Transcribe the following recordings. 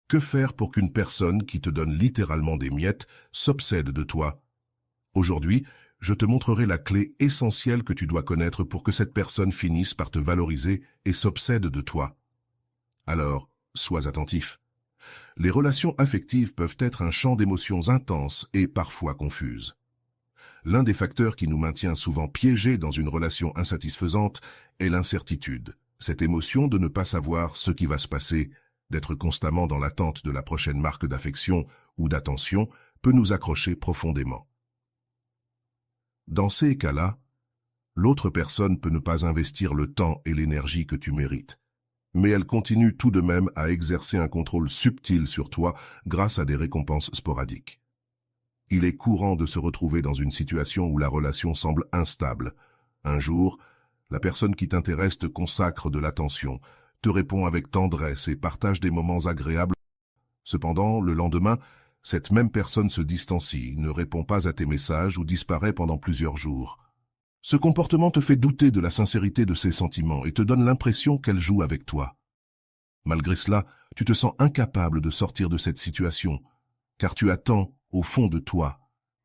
Que faire pour qu'une personne qui te donne littéralement des miettes s'obsède de toi? Aujourd'hui, je te montrerai la clé essentielle que tu dois connaître pour que cette personne finisse par te valoriser et s'obsède de toi. Alors, sois attentif. Les relations affectives peuvent être un champ d'émotions intenses et parfois confuses. L'un des facteurs qui nous maintient souvent piégés dans une relation insatisfaisante est l'incertitude, cette émotion de ne pas savoir ce qui va se passer, d'être constamment dans l'attente de la prochaine marque d'affection ou d'attention peut nous accrocher profondément. Dans ces cas-là, l'autre personne peut ne pas investir le temps et l'énergie que tu mérites, mais elle continue tout de même à exercer un contrôle subtil sur toi grâce à des récompenses sporadiques. Il est courant de se retrouver dans une situation où la relation semble instable. Un jour, la personne qui t'intéresse te consacre de l'attention, te répond avec tendresse et partage des moments agréables. Cependant, le lendemain, cette même personne se distancie, ne répond pas à tes messages ou disparaît pendant plusieurs jours. Ce comportement te fait douter de la sincérité de ses sentiments et te donne l'impression qu'elle joue avec toi. Malgré cela, tu te sens incapable de sortir de cette situation, car tu attends, au fond de toi,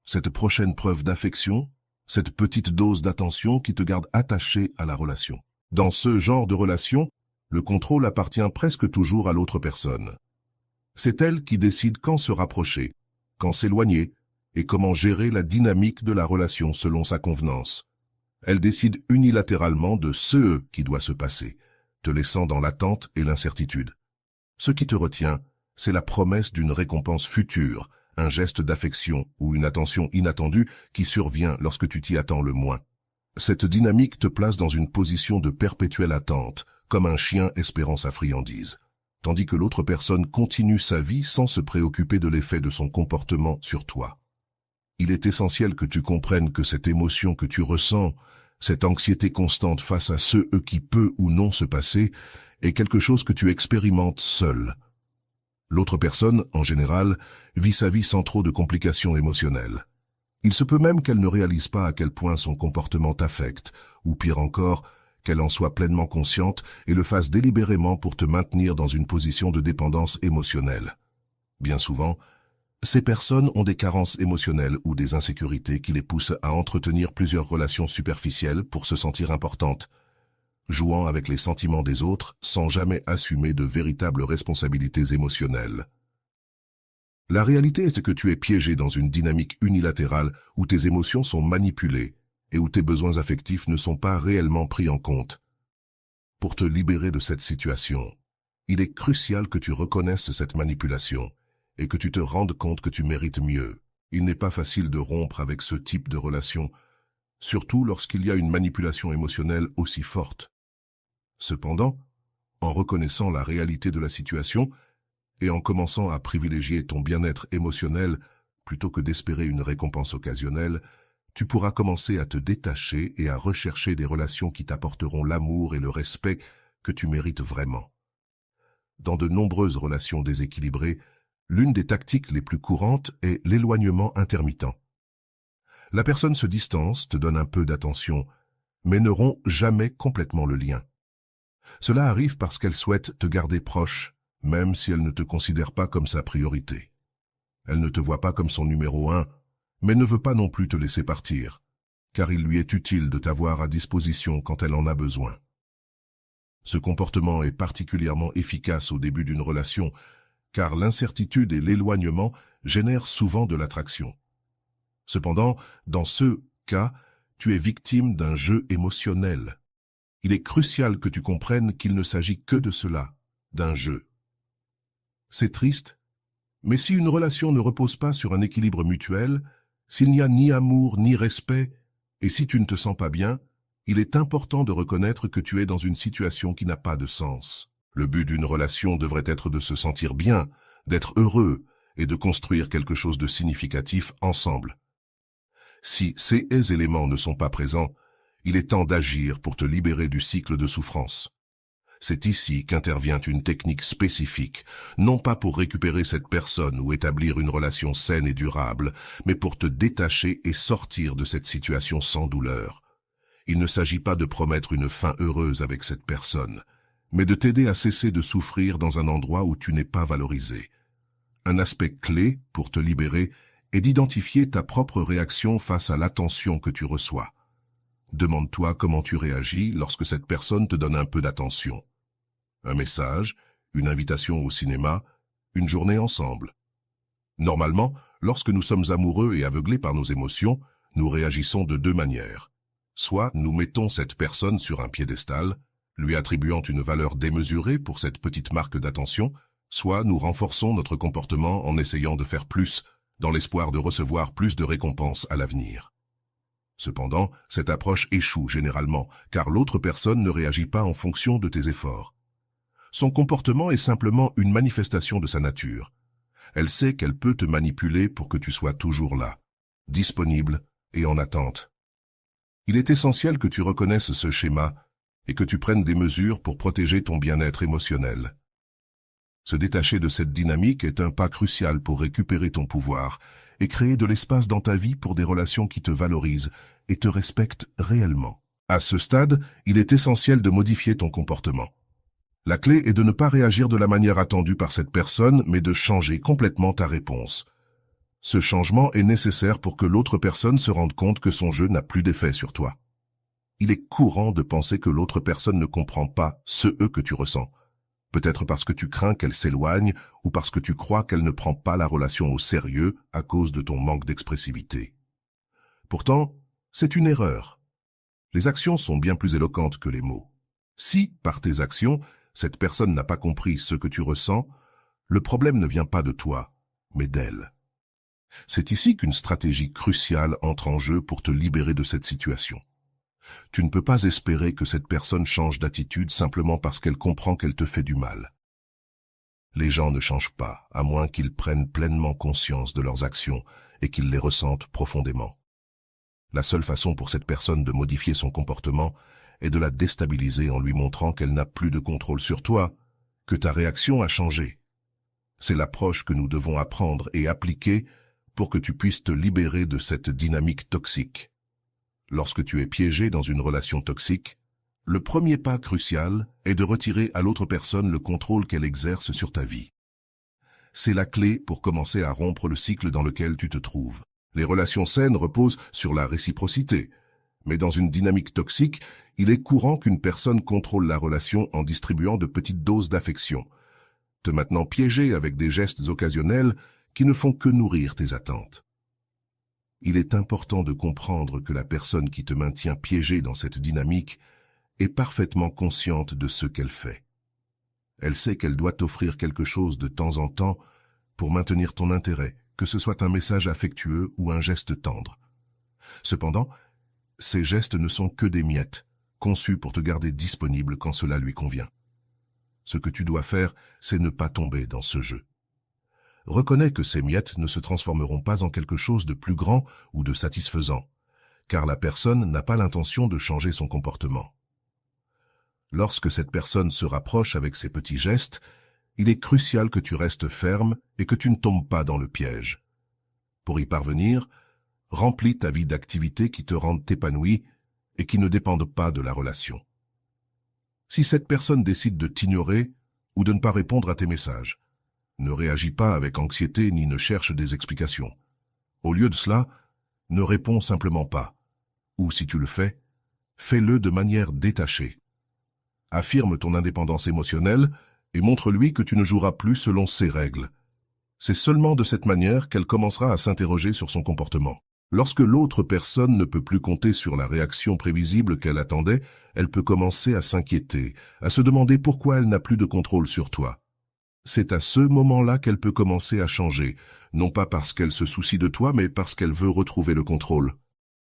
cette prochaine preuve d'affection, cette petite dose d'attention qui te garde attaché à la relation. Dans ce genre de relation, le contrôle appartient presque toujours à l'autre personne. C'est elle qui décide quand se rapprocher, quand s'éloigner et comment gérer la dynamique de la relation selon sa convenance. Elle décide unilatéralement de ce qui doit se passer, te laissant dans l'attente et l'incertitude. Ce qui te retient, c'est la promesse d'une récompense future, un geste d'affection ou une attention inattendue qui survient lorsque tu t'y attends le moins. Cette dynamique te place dans une position de perpétuelle attente, comme un chien espérant sa friandise, tandis que l'autre personne continue sa vie sans se préoccuper de l'effet de son comportement sur toi. Il est essentiel que tu comprennes que cette émotion que tu ressens, cette anxiété constante face à ce qui peut ou non se passer, est quelque chose que tu expérimentes seul. L'autre personne, en général, vit sa vie sans trop de complications émotionnelles. Il se peut même qu'elle ne réalise pas à quel point son comportement t'affecte, ou pire encore, qu'elle en soit pleinement consciente et le fasse délibérément pour te maintenir dans une position de dépendance émotionnelle. Bien souvent, ces personnes ont des carences émotionnelles ou des insécurités qui les poussent à entretenir plusieurs relations superficielles pour se sentir importantes, jouant avec les sentiments des autres sans jamais assumer de véritables responsabilités émotionnelles. La réalité est que tu es piégé dans une dynamique unilatérale où tes émotions sont manipulées et où tes besoins affectifs ne sont pas réellement pris en compte. Pour te libérer de cette situation, il est crucial que tu reconnaisses cette manipulation et que tu te rendes compte que tu mérites mieux. Il n'est pas facile de rompre avec ce type de relation, surtout lorsqu'il y a une manipulation émotionnelle aussi forte. Cependant, en reconnaissant la réalité de la situation et en commençant à privilégier ton bien-être émotionnel plutôt que d'espérer une récompense occasionnelle, tu pourras commencer à te détacher et à rechercher des relations qui t'apporteront l'amour et le respect que tu mérites vraiment. Dans de nombreuses relations déséquilibrées, l'une des tactiques les plus courantes est l'éloignement intermittent. La personne se distance, te donne un peu d'attention, mais ne rompt jamais complètement le lien. Cela arrive parce qu'elle souhaite te garder proche, même si elle ne te considère pas comme sa priorité. Elle ne te voit pas comme son numéro 1, mais ne veut pas non plus te laisser partir, car il lui est utile de t'avoir à disposition quand elle en a besoin. Ce comportement est particulièrement efficace au début d'une relation, car l'incertitude et l'éloignement génèrent souvent de l'attraction. Cependant, dans ce cas, tu es victime d'un jeu émotionnel. Il est crucial que tu comprennes qu'il ne s'agit que de cela, d'un jeu. C'est triste, mais si une relation ne repose pas sur un équilibre mutuel, s'il n'y a ni amour ni respect, et si tu ne te sens pas bien, il est important de reconnaître que tu es dans une situation qui n'a pas de sens. Le but d'une relation devrait être de se sentir bien, d'être heureux et de construire quelque chose de significatif ensemble. Si ces éléments ne sont pas présents, il est temps d'agir pour te libérer du cycle de souffrance. C'est ici qu'intervient une technique spécifique, non pas pour récupérer cette personne ou établir une relation saine et durable, mais pour te détacher et sortir de cette situation sans douleur. Il ne s'agit pas de promettre une fin heureuse avec cette personne, mais de t'aider à cesser de souffrir dans un endroit où tu n'es pas valorisé. Un aspect clé pour te libérer est d'identifier ta propre réaction face à l'attention que tu reçois. Demande-toi comment tu réagis lorsque cette personne te donne un peu d'attention. Un message, une invitation au cinéma, une journée ensemble. Normalement, lorsque nous sommes amoureux et aveuglés par nos émotions, nous réagissons de deux manières. Soit nous mettons cette personne sur un piédestal, lui attribuant une valeur démesurée pour cette petite marque d'attention, soit nous renforçons notre comportement en essayant de faire plus, dans l'espoir de recevoir plus de récompenses à l'avenir. Cependant, cette approche échoue généralement, car l'autre personne ne réagit pas en fonction de tes efforts. Son comportement est simplement une manifestation de sa nature. Elle sait qu'elle peut te manipuler pour que tu sois toujours là, disponible et en attente. Il est essentiel que tu reconnaisses ce schéma et que tu prennes des mesures pour protéger ton bien-être émotionnel. Se détacher de cette dynamique est un pas crucial pour récupérer ton pouvoir et créer de l'espace dans ta vie pour des relations qui te valorisent et te respectent réellement. À ce stade, il est essentiel de modifier ton comportement. La clé est de ne pas réagir de la manière attendue par cette personne, mais de changer complètement ta réponse. Ce changement est nécessaire pour que l'autre personne se rende compte que son jeu n'a plus d'effet sur toi. Il est courant de penser que l'autre personne ne comprend pas ce que tu ressens. Peut-être parce que tu crains qu'elle s'éloigne ou parce que tu crois qu'elle ne prend pas la relation au sérieux à cause de ton manque d'expressivité. Pourtant, c'est une erreur. Les actions sont bien plus éloquentes que les mots. Si, par tes actions, cette personne n'a pas compris ce que tu ressens, le problème ne vient pas de toi, mais d'elle. C'est ici qu'une stratégie cruciale entre en jeu pour te libérer de cette situation. Tu ne peux pas espérer que cette personne change d'attitude simplement parce qu'elle comprend qu'elle te fait du mal. Les gens ne changent pas, à moins qu'ils prennent pleinement conscience de leurs actions et qu'ils les ressentent profondément. La seule façon pour cette personne de modifier son comportement est de la déstabiliser en lui montrant qu'elle n'a plus de contrôle sur toi, que ta réaction a changé. C'est l'approche que nous devons apprendre et appliquer pour que tu puisses te libérer de cette dynamique toxique. Lorsque tu es piégé dans une relation toxique, le premier pas crucial est de retirer à l'autre personne le contrôle qu'elle exerce sur ta vie. C'est la clé pour commencer à rompre le cycle dans lequel tu te trouves. Les relations saines reposent sur la réciprocité, mais dans une dynamique toxique, il est courant qu'une personne contrôle la relation en distribuant de petites doses d'affection, te maintenant piégé avec des gestes occasionnels qui ne font que nourrir tes attentes. Il est important de comprendre que la personne qui te maintient piégé dans cette dynamique est parfaitement consciente de ce qu'elle fait. Elle sait qu'elle doit t'offrir quelque chose de temps en temps pour maintenir ton intérêt, que ce soit un message affectueux ou un geste tendre. Cependant, ces gestes ne sont que des miettes, conçus pour te garder disponible quand cela lui convient. Ce que tu dois faire, c'est ne pas tomber dans ce jeu. Reconnais que ces miettes ne se transformeront pas en quelque chose de plus grand ou de satisfaisant, car la personne n'a pas l'intention de changer son comportement. Lorsque cette personne se rapproche avec ses petits gestes, il est crucial que tu restes ferme et que tu ne tombes pas dans le piège. Pour y parvenir, remplis ta vie d'activités qui te rendent épanoui et qui ne dépendent pas de la relation. Si cette personne décide de t'ignorer ou de ne pas répondre à tes messages, ne réagis pas avec anxiété ni ne cherche des explications. Au lieu de cela, ne réponds simplement pas. Ou si tu le fais, fais-le de manière détachée. Affirme ton indépendance émotionnelle et montre-lui que tu ne joueras plus selon ses règles. C'est seulement de cette manière qu'elle commencera à s'interroger sur son comportement. Lorsque l'autre personne ne peut plus compter sur la réaction prévisible qu'elle attendait, elle peut commencer à s'inquiéter, à se demander pourquoi elle n'a plus de contrôle sur toi. C'est à ce moment-là qu'elle peut commencer à changer, non pas parce qu'elle se soucie de toi, mais parce qu'elle veut retrouver le contrôle.